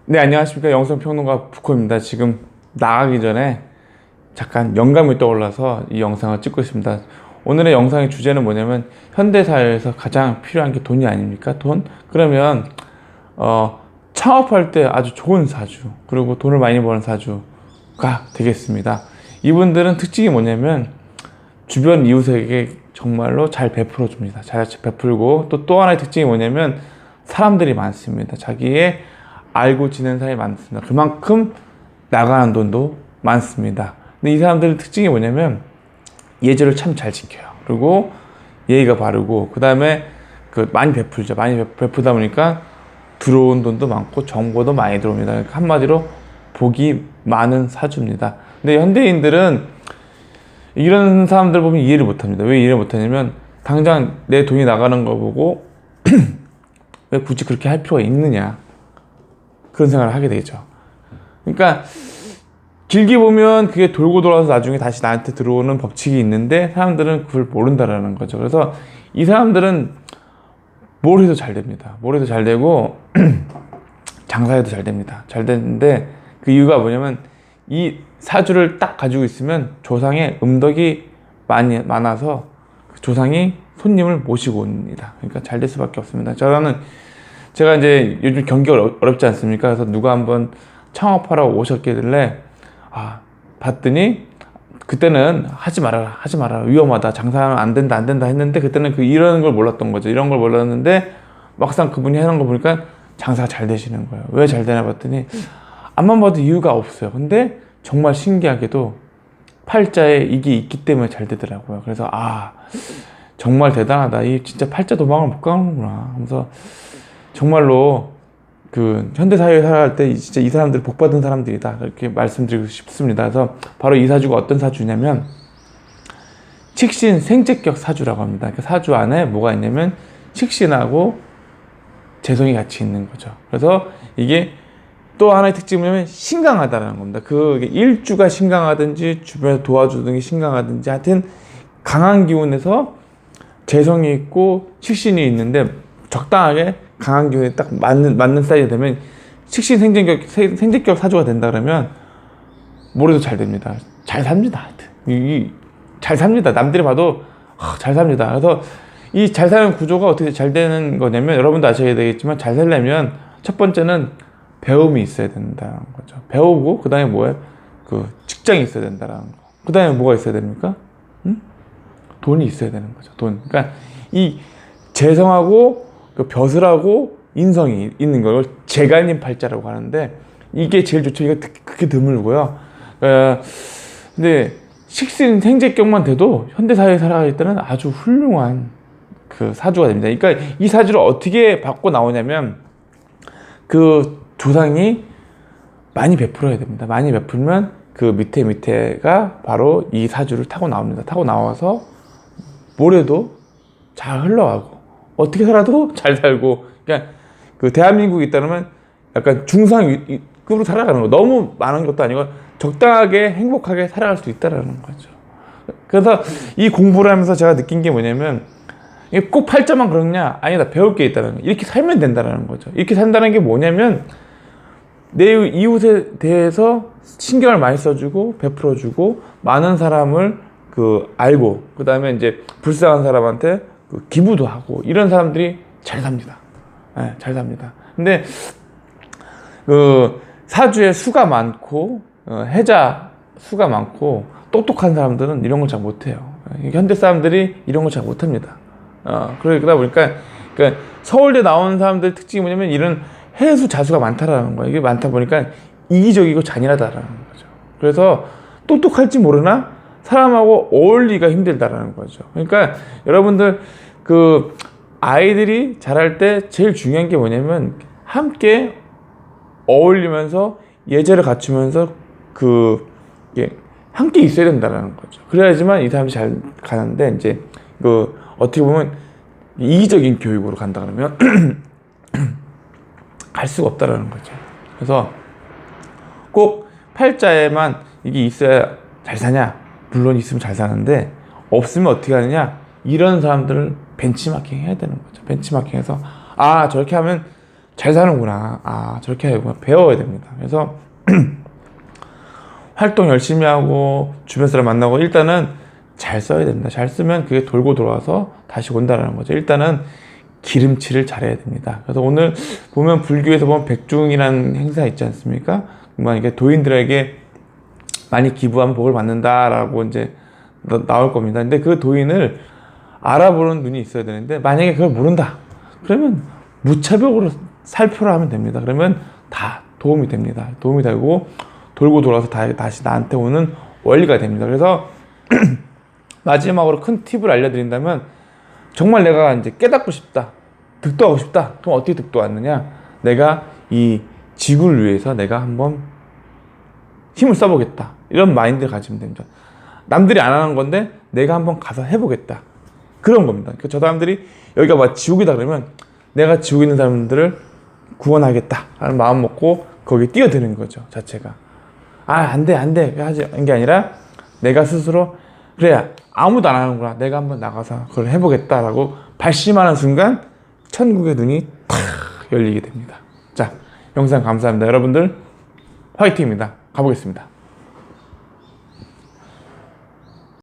네, 안녕하십니까. 영상평론가 부코입니다. 지금 나가기 전에 잠깐 영감이 떠올라서 이 영상을 찍고 있습니다. 오늘의 영상의 주제는 뭐냐면 현대사회에서 가장 필요한 게 돈이 아닙니까? 돈? 그러면 창업할 때 아주 좋은 사주, 그리고 돈을 많이 버는 사주가 되겠습니다. 이분들은 특징이 뭐냐면 주변 이웃에게 정말로 잘 베풀어 줍니다. 잘 베풀고, 또 하나의 특징이 뭐냐면 사람들이 많습니다. 자기의 알고 지낸 사람이 많습니다. 그만큼 나가는 돈도 많습니다. 근데 이 사람들의 특징이 뭐냐면 예절을 참 잘 지켜요. 그리고 예의가 바르고, 그 다음에 많이 베풀죠. 많이 베풀다 보니까 들어온 돈도 많고 정보도 많이 들어옵니다. 그러니까 한마디로 복이 많은 사주입니다. 근데 현대인들은 이런 사람들 보면 이해를 못합니다. 왜 이해를 못하냐면 당장 내 돈이 나가는 거 보고 왜 굳이 그렇게 할 필요가 있느냐, 그런 생각을 하게 되죠. 그러니까 길게 보면 그게 돌고 돌아서 나중에 다시 나한테 들어오는 법칙이 있는데 사람들은 그걸 모른다라는 거죠. 그래서 이 사람들은 뭘 해도 잘 됩니다. 뭘 해도 잘 되고 장사해도 잘 됩니다. 잘 되는데 그 이유가 뭐냐면 이 사주를 딱 가지고 있으면 조상의 음덕이 많아서 그 조상이 손님을 모시고 옵니다. 그러니까 잘 될 수밖에 없습니다. 제가 이제 요즘 경기가 어렵지 않습니까? 그래서 누가 한번 창업하러 오셨길래 봤더니 그때는 하지 마라 위험하다, 장사하면 안 된다 했는데, 그때는 이런 걸 몰랐던 거죠. 이런 걸 몰랐는데 막상 그분이 하는 거 보니까 장사가 잘 되시는 거예요. 왜 잘 되나 봤더니 앞만 봐도 이유가 없어요. 근데 정말 신기하게도 팔자에 이게 있기 때문에 잘 되더라고요. 그래서 정말 대단하다, 이 진짜 팔자 도망을 못 가는구나 하면서, 정말로 현대사회에 살아갈 때 진짜 이 사람들 복 받은 사람들이다, 이렇게 말씀드리고 싶습니다. 그래서 바로 이 사주가 어떤 사주냐면 칙신 생재격 사주라고 합니다. 그러니까 사주 안에 뭐가 있냐면 칙신하고 재성이 같이 있는 거죠. 그래서 이게 또 하나의 특징이 뭐냐면 신강하다라는 겁니다. 일주가 신강하든지 주변에서 도와주는 게 신강하든지 하여튼 강한 기운에서 재성이 있고 칙신이 있는데 적당하게 강한 기운에 딱 맞는 사이즈가 되면 식신 생재격 사주가 된다 그러면 뭘 해도 잘 됩니다. 잘 삽니다. 잘 삽니다. 남들이 봐도 잘 삽니다. 그래서 이 잘 사는 구조가 어떻게 잘 되는 거냐면, 여러분도 아셔야 되겠지만 잘 살려면 첫 번째는 배움이 있어야 된다는 거죠. 배우고 그 다음에 뭐예요? 직장이 있어야 된다는 거. 그 다음에 뭐가 있어야 됩니까? 돈이 있어야 되는 거죠. 돈. 그러니까 이 재성하고 벼슬하고 인성이 있는 걸 재간인 팔자라고 하는데, 이게 제일 좋죠. 이거 그게 드물고요. 근데 식신 생재격만 돼도 현대사회에 살아갈 때는 아주 훌륭한 사주가 됩니다. 그러니까 이 사주를 어떻게 받고 나오냐면 조상이 많이 베풀어야 됩니다. 많이 베풀면 밑에가 바로 이 사주를 타고 나옵니다. 타고 나와서 뭘 해도 잘 흘러가고 어떻게 살아도 잘 살고, 그러니까 대한민국에 있다면 약간 중상급으로 살아가는 거, 너무 많은 것도 아니고 적당하게 행복하게 살아갈 수 있다라는 거죠. 그래서 이 공부를 하면서 제가 느낀 게 뭐냐면, 이게 꼭 팔자만 그러냐? 아니다, 배울 게 있다는 거. 이렇게 살면 된다는 거죠. 이렇게 산다는 게 뭐냐면 내 이웃에 대해서 신경을 많이 써주고 베풀어주고, 많은 사람을 알고, 그 다음에 이제 불쌍한 사람한테 기부도 하고, 이런 사람들이 잘 삽니다. 네, 잘 삽니다. 근데 사주에 수가 많고 해자 수가 많고 똑똑한 사람들은 이런 걸 잘 못해요. 현대 사람들이 이런 걸 잘 못합니다. 그러다 보니까 서울대 나온 사람들 특징이 뭐냐면 이런 해수 자수가 많다라는 거예요. 이게 많다 보니까 이기적이고 잔인하다라는 거죠. 그래서 똑똑할지 모르나 사람하고 어울리기가 힘들다라는 거죠. 그러니까 여러분들 아이들이 자랄 때 제일 중요한 게 뭐냐면 함께 어울리면서 예절을 갖추면서 함께 있어야 된다는 거죠. 그래야지만 이 사람이 잘 가는데, 이제 어떻게 보면 이기적인 교육으로 간다 그러면 갈 수가 없다라는 거죠. 그래서 꼭 팔자에만 이게 있어야 잘 사냐? 물론 있으면 잘 사는데 없으면 어떻게 하느냐? 이런 사람들을 벤치마킹 해야 되는 거죠. 벤치마킹해서 저렇게 하면 잘 사는구나. 아, 저렇게 하구나. 배워야 됩니다. 그래서 활동 열심히 하고 주변 사람 만나고 일단은 잘 써야 됩니다. 잘 쓰면 그게 돌고 돌아와서 다시 온다는 거죠. 일단은 기름칠을 잘해야 됩니다. 그래서 오늘 보면 불교에서 보면 백중이라는 행사 있지 않습니까? 이게 도인들에게 많이 기부하면 복을 받는다라고 이제 나올 겁니다. 근데 그 도인을 알아보는 눈이 있어야 되는데 만약에 그걸 모른다. 그러면 무차별으로 살표를 하면 됩니다. 그러면 다 도움이 됩니다. 도움이 되고 돌고 돌아서 다시 나한테 오는 원리가 됩니다. 그래서 마지막으로 큰 팁을 알려드린다면 정말 내가 이제 깨닫고 싶다. 득도하고 싶다. 그럼 어떻게 득도하느냐? 내가 이 지구를 위해서 내가 한번 힘을 써보겠다. 이런 마인드를 가지면 됩니다. 남들이 안 하는 건데 내가 한번 가서 해보겠다. 그런 겁니다. 저 사람들이 여기가 막 지옥이다 그러면 내가 지옥에 있는 사람들을 구원하겠다 하는 마음 먹고 거기에 뛰어드는 거죠. 자체가. 아, 안 돼 하는 게 아니라 내가 스스로 그래 아무도 안 하는구나. 내가 한번 나가서 그걸 해보겠다라고 발심하는 순간 천국의 눈이 탁 열리게 됩니다. 자, 영상 감사합니다. 여러분들 화이팅입니다. 가보겠습니다.